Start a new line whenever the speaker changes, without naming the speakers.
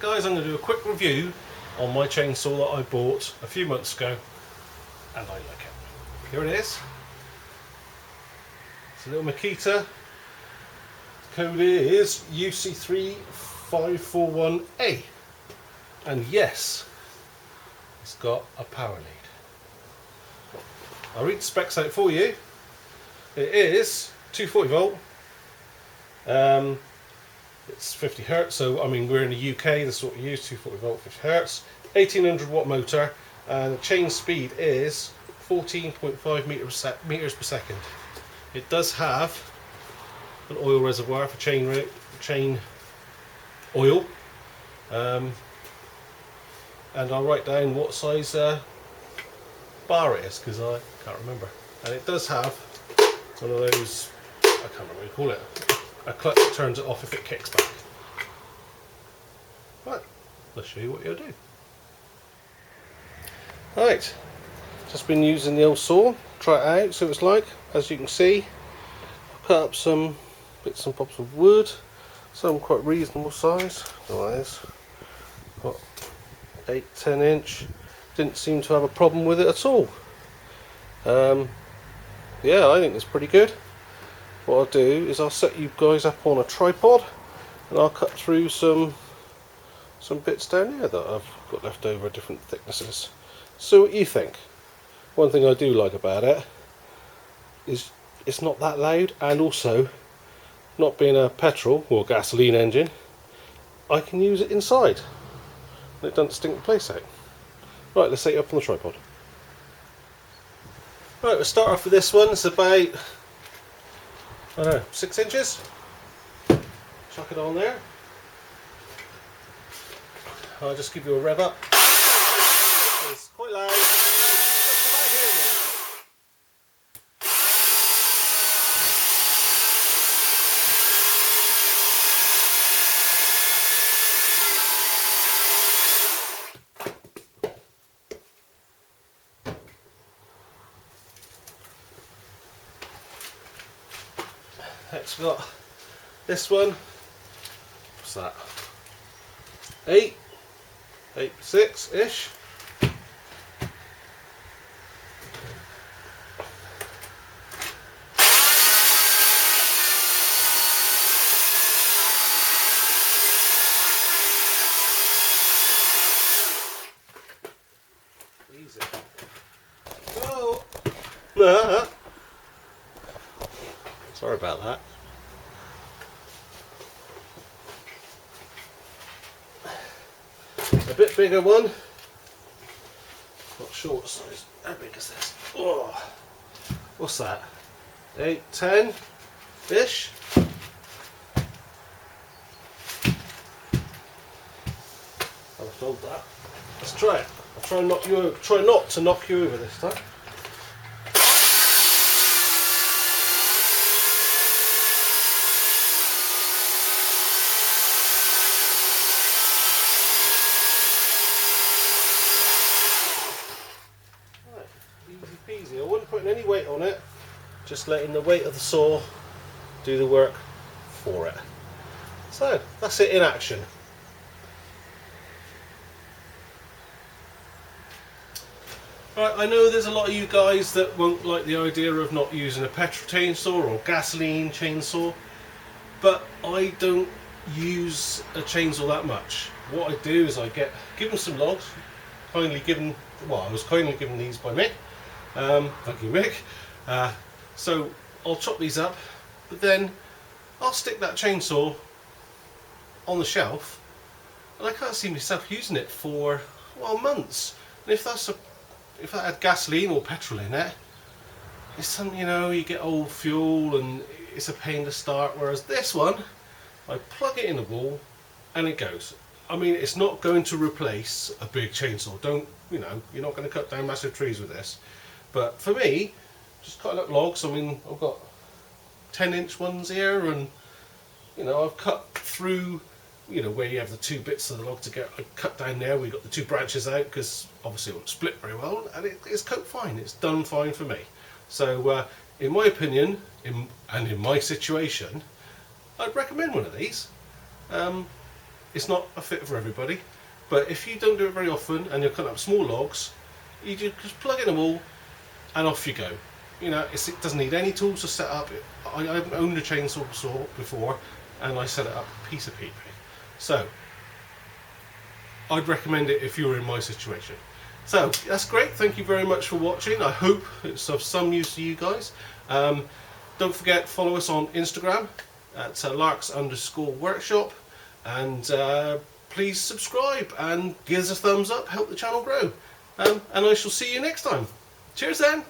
guys, I'm going to do a quick review on my chainsaw that I bought a few months ago and I like it. Here it is. It's a little Makita. The code is UC3541A, and yes, it's got a power lead. I'll read the specs out for you. It is 240 volt. It's 50 hertz, so I mean we're in the UK, this is what we use, 240 volt, 50 hertz, 1800 watt motor, and the chain speed is 14.5 meters per second. It does have an oil reservoir for chain oil, and I'll write down what size bar it is because I can't remember. And it does have one of those, I can't remember what you call it, a clutch that turns it off if it kicks back. Right, let's show you what you'll do. Right, just been using the old saw, try it out, see what it's like. As you can see, I've cut up some bits and bobs of wood, some quite reasonable size. Otherwise, got 8-10 inch. Didn't seem to have a problem with it at all. Yeah, I think it's pretty good. What I'll do is I'll set you guys up on a tripod and I'll cut through some bits down here that I've got left over, different thicknesses. So what you think? One thing I do like about it is it's not that loud, and also not being a petrol or gasoline engine, I can use it inside and it doesn't stink the place out. Right, let's set you up on the tripod. Right, we'll start off with this one. It's about, I don't know, 6 inches. Chuck it on there. I'll just give you a rev up. It's quite loud. You can just about hear me. Next we've got this one. What's that? 8.6-ish. Easy. Oh. Sorry about that. A bit bigger one. Not sure what size. How big is this? Oh, what's that? 8-10-ish. I'll hold that. Let's try it. I'll try and knock you over. Try not to knock you over this time. Easy. I wasn't putting any weight on it, just letting the weight of the saw do the work for it. So that's it in action. Right, I know there's a lot of you guys that won't like the idea of not using a petrol chainsaw or gasoline chainsaw, but I don't use a chainsaw that much. What I do is I get given some logs, kindly given, well, I was kindly given these by Mick. Thank you, Mick. So I'll chop these up, but then I'll stick that chainsaw on the shelf, and I can't see myself using it for, well, months. And if that had gasoline or petrol in it, it's something, you know, you get old fuel and it's a pain to start. Whereas this one, I plug it in the wall and it goes. I mean, it's not going to replace a big chainsaw. Don't, you know, you're not going to cut down massive trees with this. But for me, just cutting up logs, I mean, I've got 10-inch ones here, and, you know, I've cut through, you know, where you have the two bits of the log to get, I cut down there, we got the two branches out, because obviously it won't split very well, and it's cut fine, it's done fine for me. So, in my opinion, and in my situation, I'd recommend one of these. it's not a fit for everybody. But if you don't do it very often and you're cutting up small logs, you just plug in a wall and off you go. You know, it doesn't need any tools to set up. I haven't owned a chainsaw before, and I set it up piece of PP. So I'd recommend it if you were in my situation. So that's great. Thank you very much for watching. I hope it's of some use to you guys. Don't forget, follow us on Instagram at larks_workshop, and please subscribe and give us a thumbs up, help the channel grow. And I shall see you next time. Cheers then.